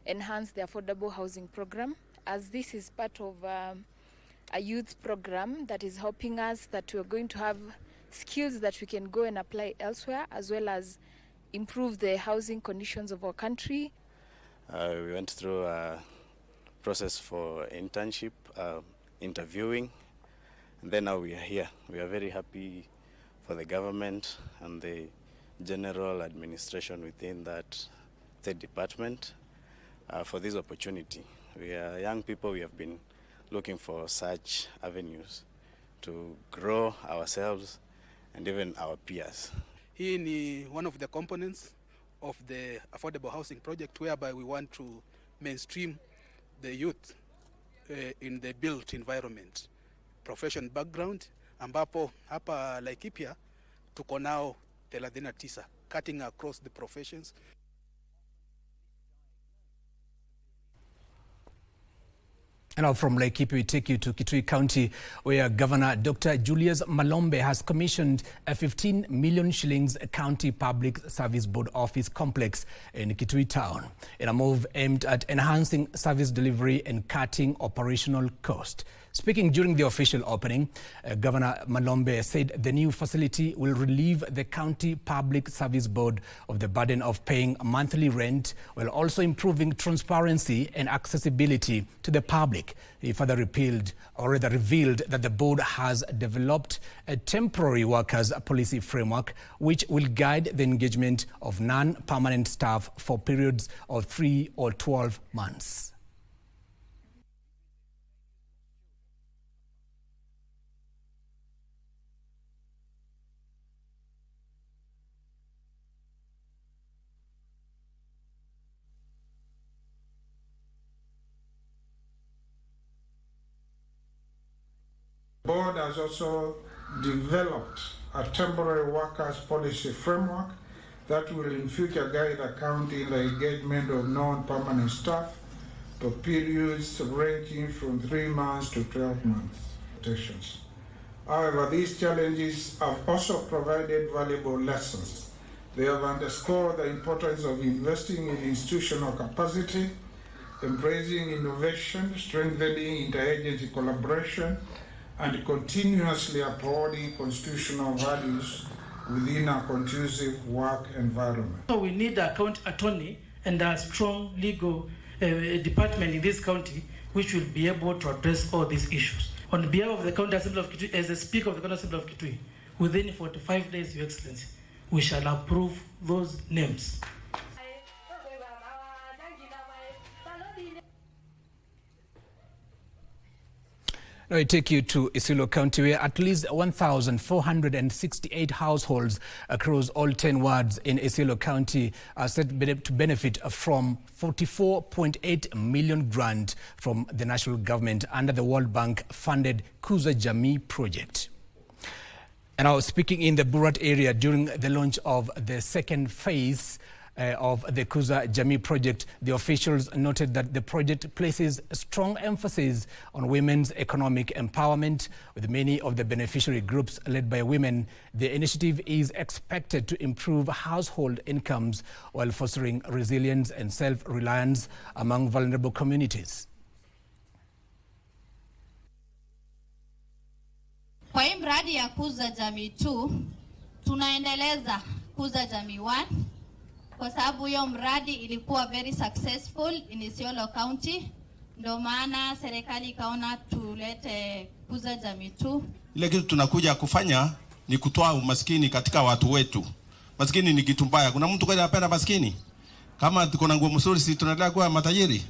Speaker 24: enhance the affordable housing program, as this is part of a youth program that is helping us, that we're going to have skills that we can go and apply elsewhere, as well as improve the housing conditions of our country.
Speaker 25: We went through a process for internship, interviewing, and then now we are here. We are very happy for the government and the general administration within that State Department for this opportunity. We are young people, we have been looking for such avenues to grow ourselves and even our peers.
Speaker 26: Hii ni one of the components of the Affordable Housing Project, whereby we want to mainstream the youth in the built environment, profession background, ambapo hapa Laikipia tuko nao 39 cutting across the professions.
Speaker 11: And now from Laikipia, we take you to Kitui County, where Governor Dr. Julius Malombe has commissioned a 15 million shillings county public service board office complex in Kitui town, in a move aimed at enhancing service delivery and cutting operational cost. Speaking during the official opening, Governor Malombe said the new facility will relieve the county public service board of the burden of paying monthly rent, while also improving transparency and accessibility to the public. He further revealed that the board has developed a temporary workers policy framework which will guide the engagement of non-permanent staff for periods of 3 or 12 months.
Speaker 27: The board has also developed a temporary workers policy framework that will in future guide the county in the engagement of non-permanent staff for periods ranging from 3 months to 12 months. However, these challenges have also provided valuable lessons. They have underscored the importance of investing in institutional capacity, embracing innovation, strengthening interagency collaboration, and continuously upholding constitutional values within a conducive work environment.
Speaker 28: So we need a county attorney and a strong legal department in this county which will be able to address all these issues. On behalf of the County Assembly of Kitui, as the Speaker of the County Assembly of Kitui, within 45 days, Your Excellency, we shall approve those names.
Speaker 11: Now I take you to Isiolo County, where at least 1,468 households across all 10 wards in Isiolo County are said to benefit from 44.8 million grant from the national government under the World Bank-funded Kuza Jamii project. And now, speaking in the Burat area during the launch of the second phase of the Kuza Jamii project, the officials noted that the project places strong emphasis on women's economic empowerment, with many of the beneficiary groups led by women. The initiative is expected to improve household incomes while fostering resilience and self-reliance among vulnerable communities.
Speaker 1: Kwa hii mradi ya Kuza Jamii 2, tunaendeleza Kuza Jamii 1. Kwa sababu hiyo mradi ilikuwa very successful in Isiolo County, ndio maana serikali ikaona tulete Kuza Jamii 2.
Speaker 4: Ile kitu tunakuja kufanya ni kutoa umaskini katika watu wetu. Maskini ni kitu mbaya. Kuna mtu kweli anapenda maskini? Kama tuko na nguo mzuri, si tunaendelea kuwa matajiri?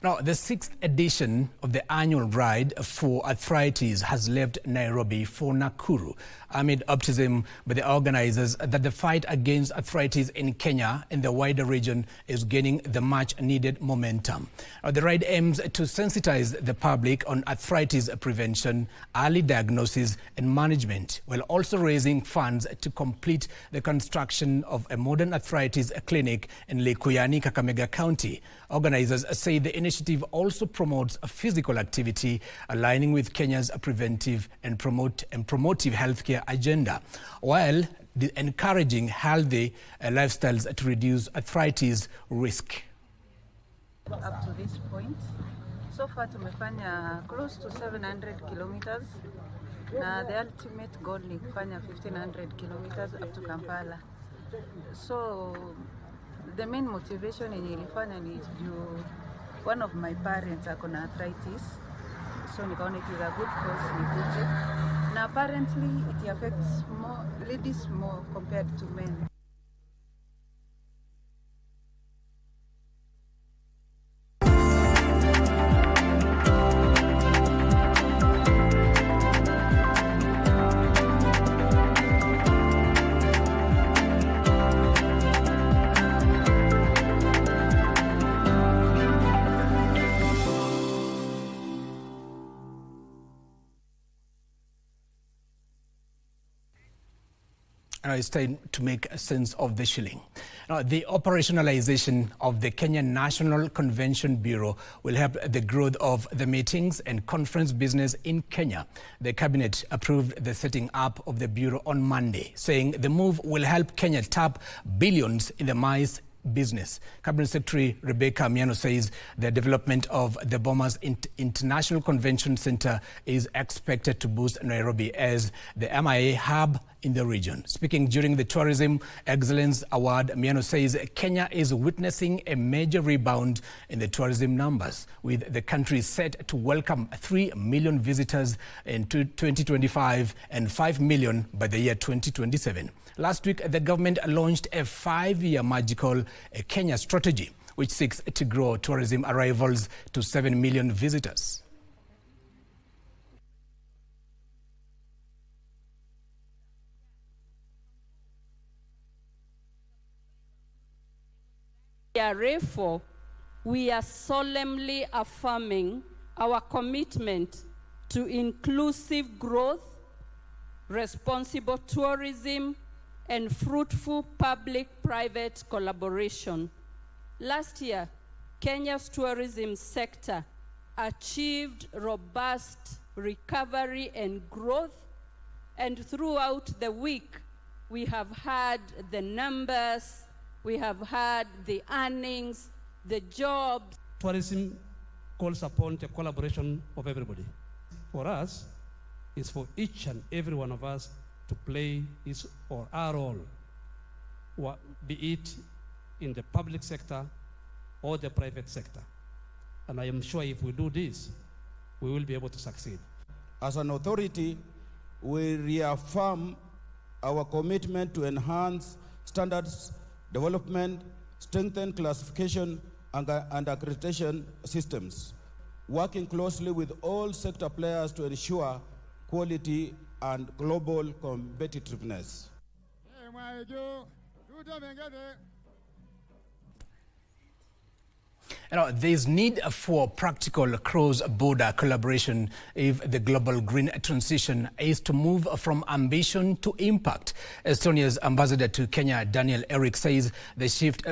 Speaker 11: Now, the 6th edition of the annual ride for Arthritis has left Nairobi for Nakuru amid optimism by the organizers that the fight against arthritis in Kenya and the wider region is gaining the much-needed momentum. Now, the ride aims to sensitize the public on arthritis prevention, early diagnosis and management, while also raising funds to complete the construction of a modern arthritis clinic in Laikipia, Kakamega County. Organizers say the initiative also promotes physical activity, aligning with Kenya's preventive and promotive healthcare agenda, while encouraging healthy lifestyles to reduce arthritis risk.
Speaker 5: Up to this point, so far tumefanya close to 700 kilometers. Now the ultimate goal ni kufanya 1,500 kilometers up to Kampala. So the main motivation yenye ilifanya ni juu one of my parents akona arthritis, so nikaona it is a good cause nikuje. Na apparently it affects more ladies more compared to men.
Speaker 11: Now it's time to make sense of the shilling. Now, the operationalization of the Kenya National Convention Bureau will help the growth of the meetings and conference business in Kenya. The cabinet approved the setting up of the bureau on Monday, saying the move will help Kenya tap billions in the maize business. Cabinet Secretary Rebecca Miano says the development of the Bomas International Convention Center is expected to boost Nairobi as the MIA hub in the region. Speaking during the Tourism Excellence Award, Miano says Kenya is witnessing a major rebound in the tourism numbers, with the country set to welcome 3 million visitors in 2025 and 5 million by the year 2027. Last week, the government launched a 5-year magical Kenya strategy, which seeks to grow tourism arrivals to 7 million visitors.
Speaker 6: Therefore, we are solemnly affirming our commitment to inclusive growth, responsible tourism, and fruitful public-private collaboration. Last year, Kenya's tourism sector achieved robust recovery and growth, and throughout the week, we have had the numbers, we have had the earnings, the jobs.
Speaker 7: Tourism calls upon the collaboration of everybody. For us, it's for each and every one of us to play his or our role, be it in the public sector or the private sector. And I am sure if we do this, we will be able to succeed.
Speaker 8: As an authority, we reaffirm our commitment to enhance standards development, strengthen classification, and accreditation systems, working closely with all sector players to ensure quality and global competitiveness.
Speaker 11: There's need for practical cross-border collaboration if the global green transition is to move from ambition to impact. Estonia's ambassador to Kenya, Daniel Eric, says the shift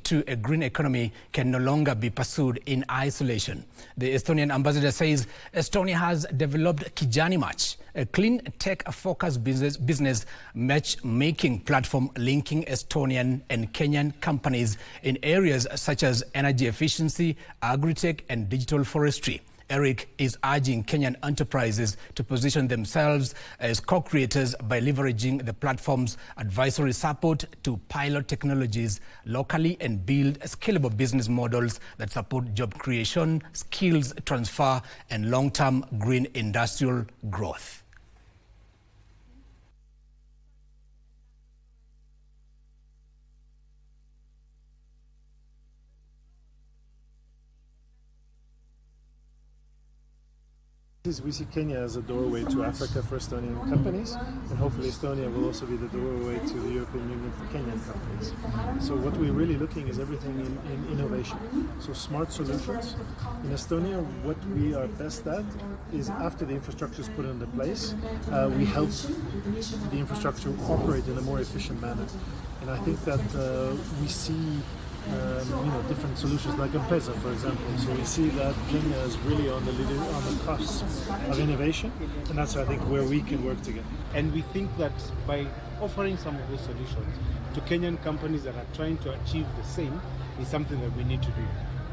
Speaker 11: to a green economy can no longer be pursued in isolation. The Estonian ambassador says Estonia has developed Kijani Match, a clean tech-focused business matchmaking platform linking Estonian and Kenyan companies in areas such as energy efficiency, agri-tech and digital forestry. Eric is urging Kenyan enterprises to position themselves as co-creators by leveraging the platform's advisory support to pilot technologies locally and build scalable business models that support job creation, skills transfer, and long-term green industrial growth.
Speaker 9: We see Kenya as a doorway to Africa for Estonian companies, and hopefully Estonia will also be the doorway to the European Union for Kenyan companies. So what we're really looking is everything in innovation. So smart solutions. In Estonia, what we are best at is after the infrastructure is put into place, we help the infrastructure operate in a more efficient manner. And I think that we see different solutions like M-Pesa, for example. So we see that Kenya is really on the cusp of innovation, and that's, I think, where we can work together.
Speaker 10: And we think that by offering some of those solutions to Kenyan companies that are trying to achieve the same is something that we need to do.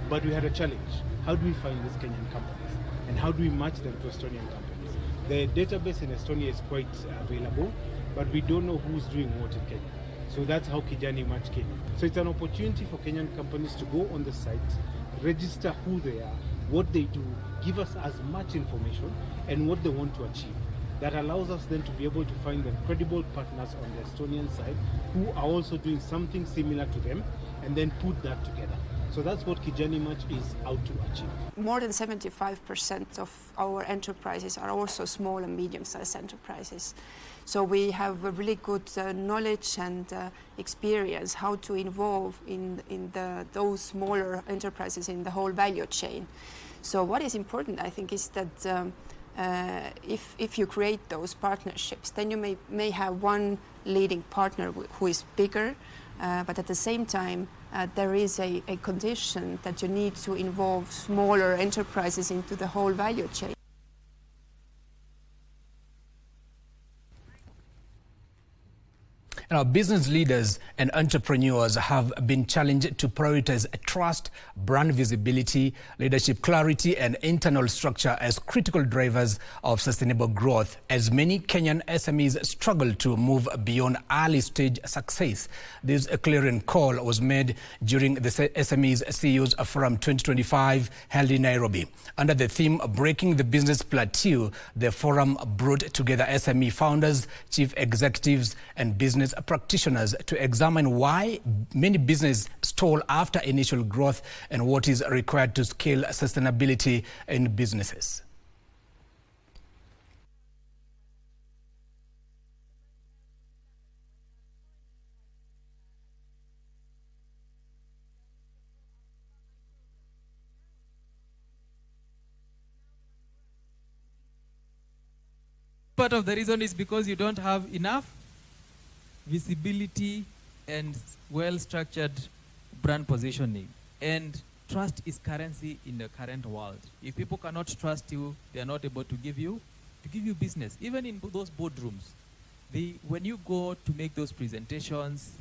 Speaker 10: But we had a challenge. How do we find these Kenyan companies? And how do we match them to Estonian companies? The database in Estonia is quite available, but we don't know who's doing what in Kenya. So that's how Kijani Match came. So it's an opportunity for Kenyan companies to go on the site, register who they are, what they do, give us as much information and what they want to achieve. That allows us then to be able to find them credible partners on the Estonian side who are also doing something similar to them and then put that together. So that's what Kijani Match is out to achieve.
Speaker 12: More than 75% of our enterprises are also small and medium-sized enterprises. So we have a really good knowledge and experience how to involve in those smaller enterprises in the whole value chain. So what is important, I think, is that if you create those partnerships, then you may have one leading partner who is bigger, but at the same time, there is a condition that you need to involve smaller enterprises into the whole value chain.
Speaker 11: Now, business leaders and entrepreneurs have been challenged to prioritize trust, brand visibility, leadership clarity, and internal structure as critical drivers of sustainable growth, as many Kenyan SMEs struggle to move beyond early-stage success. This clarion call was made during the SMEs CEOs Forum 2025 held in Nairobi. Under the theme Breaking the Business Plateau, the forum brought together SME founders, chief executives, and business practitioners to examine why many businesses stall after initial growth and what is required to scale sustainability in businesses.
Speaker 13: Part of the reason is because you don't have enough visibility and well-structured brand positioning. And trust is currency in the current world. If people cannot trust you, they are not able to give you business. Even in those boardrooms, when you go to make those presentations,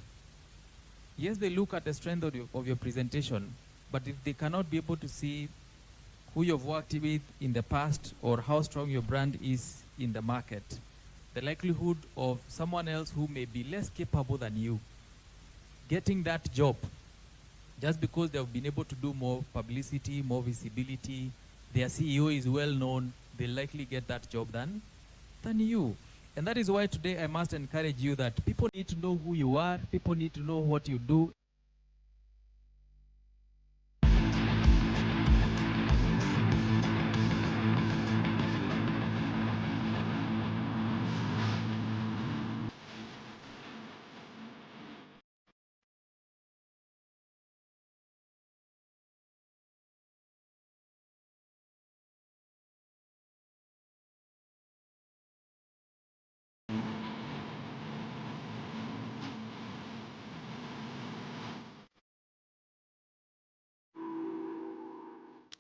Speaker 13: yes, they look at the strength of your presentation, but if they cannot be able to see who you've worked with in the past or how strong your brand is in the market, the likelihood of someone else who may be less capable than you getting that job just because they've been able to do more publicity, more visibility, their CEO is well known, they'll likely get that job than you. And that is why today I must encourage you that people need to know who you are, people need to know what you do.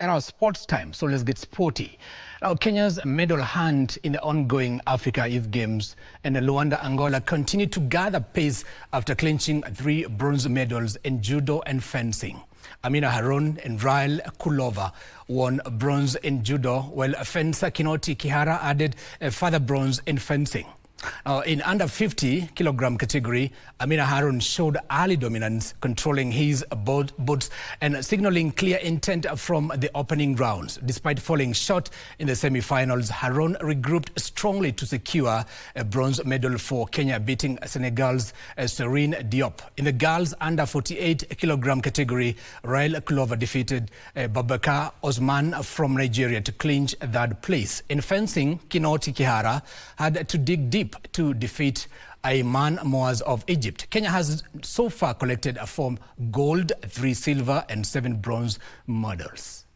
Speaker 11: And our sports time, so let's get sporty. Now, Kenya's medal hunt in the ongoing Africa Youth Games and Luanda, Angola continue to gather pace after clinching 3 bronze medals in judo and fencing. Amina Harun and Rael Kulova won bronze in judo, while fencer Kinoti Kihara added a further bronze in fencing. In under 50 kilogram category, Amina Harun showed early dominance, controlling his boots and signaling clear intent from the opening rounds. Despite falling short in the semi-finals, Harun regrouped strongly to secure a bronze medal for Kenya, beating Senegal's Serene Diop. In the girls under 48 kilogram category, Rael Kulova defeated Babaka Osman from Nigeria to clinch third place. In fencing, Kinoti Kihara had to dig deep to defeat Ayman Moaz of Egypt. Kenya has so far collected 4 gold, 3 silver and 7 bronze medals.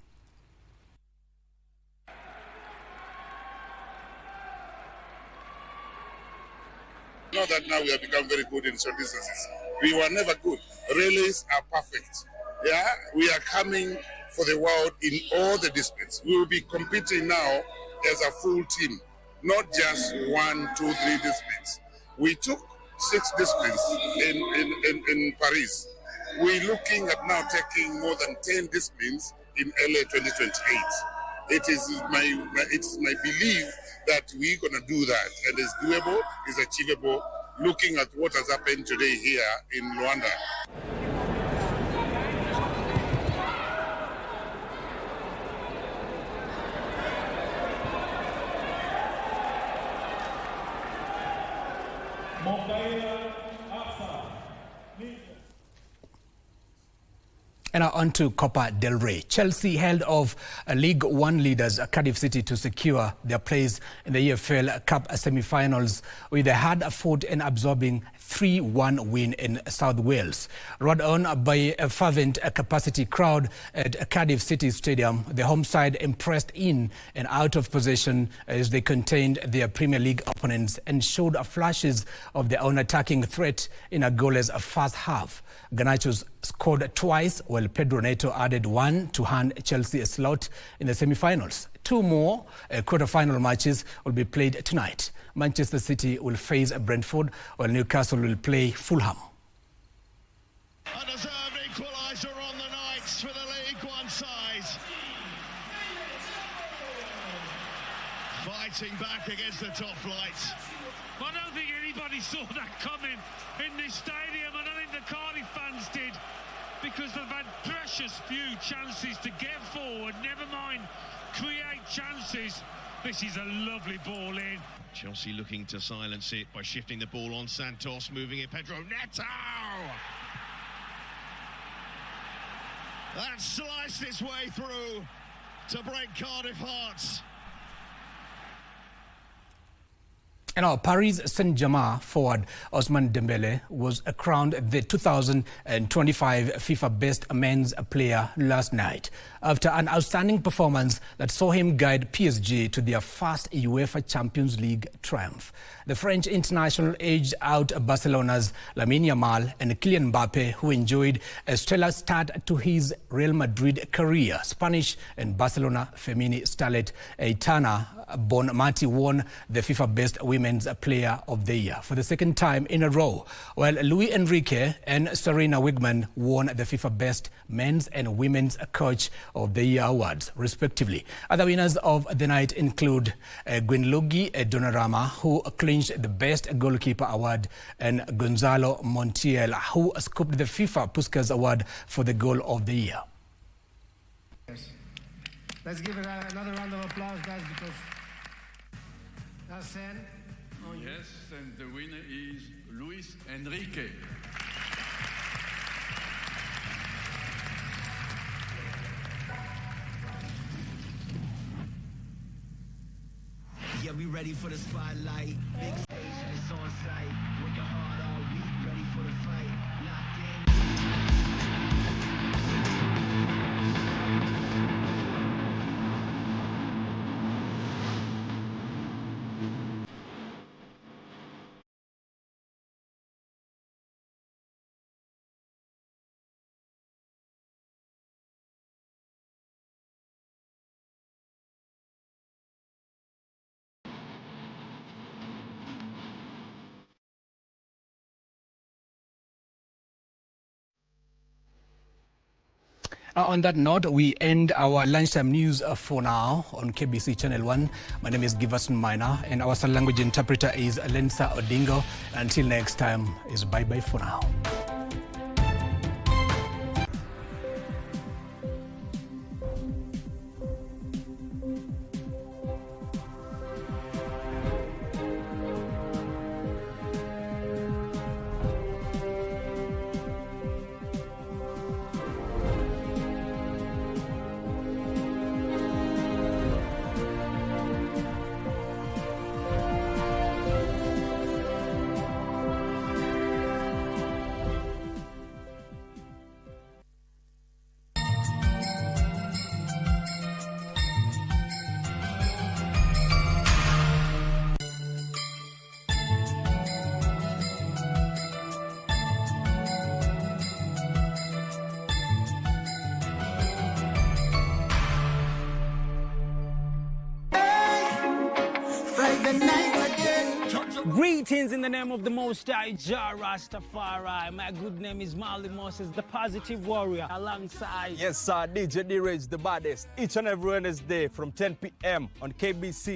Speaker 2: Now that now we have become very good in short distances. We were never good. Relays are perfect. Yeah, we are coming for the world in all the disciplines. We will be competing now as a full team. Not just 1, 2, 3 disciplines. We took 6 disciplines in Paris. We're looking at now taking more than 10 disciplines in LA 2028. It's my belief that we're gonna do that, and it's doable, it's achievable. Looking at what has happened today here in Luanda.
Speaker 11: And now on to Copa del Rey. Chelsea held off League One leaders Cardiff City to secure their place in the EFL Cup semi-finals with a hard-fought and absorbing 3-1 win in South Wales. Rode on by a fervent capacity crowd at Cardiff City Stadium, the home side impressed in and out of possession as they contained their Premier League opponents and showed flashes of their own attacking threat in a goalless first half. Garnachos scored twice, while Pedro Neto added 1 to hand Chelsea a slot in the semi-finals. 2 more quarter-final matches will be played tonight. Manchester City will face Brentford, while Newcastle will play Fulham.
Speaker 3: A deserved equaliser on the Knights for the League One side. Fighting back against the top flights.
Speaker 14: I don't think anybody saw that coming in this stadium. I don't think the Cardiff fans did, because they've had precious few chances to get forward, never mind create chances. This is a lovely ball in.
Speaker 3: Chelsea looking to silence it by shifting the ball on Santos, moving it Pedro Neto. That sliced its way through to break Cardiff hearts.
Speaker 11: And our Paris Saint-Germain forward Ousmane Dembele was crowned the 2025 FIFA Best Men's Player last night after an outstanding performance that saw him guide PSG to their first UEFA Champions League triumph. The French international edged out Barcelona's Lamine Yamal and Kylian Mbappe, who enjoyed a stellar start to his Real Madrid career. Spanish and Barcelona Femini starlet Aitana Bonmati won the FIFA Best Women's Player of the Year for the second time in a row, while Luis Enrique and Serena Wigman won the FIFA Best Men's and Women's Coach of the Year awards, respectively. Other winners of the night include Gwinlugi Donnarumma, who clinched the Best Goalkeeper award, and Gonzalo Montiel, who scooped the FIFA Puskas Award for the Goal of the Year.
Speaker 15: Yes. Let's give it another round of applause, guys, because that's it.
Speaker 16: Yes, and the winner is Luis Enrique.
Speaker 17: Yeah, we ready for the spotlight. Big stage, it's on site. Working hard all week, ready for the fight. Locked in.
Speaker 11: On that note, we end our lunchtime news for now on KBC Channel 1. My name is Giverson Maina, and our sign language interpreter is Lensa Odingo. Until next time, is bye-bye for now.
Speaker 18: Greetings in the name of the Most High, Jah Rastafari. My good name is Marley Moses, the positive warrior, alongside...
Speaker 19: Yes, sir, DJ D-Rage, the baddest. Each and every Wednesday from 10 p.m. on KBC.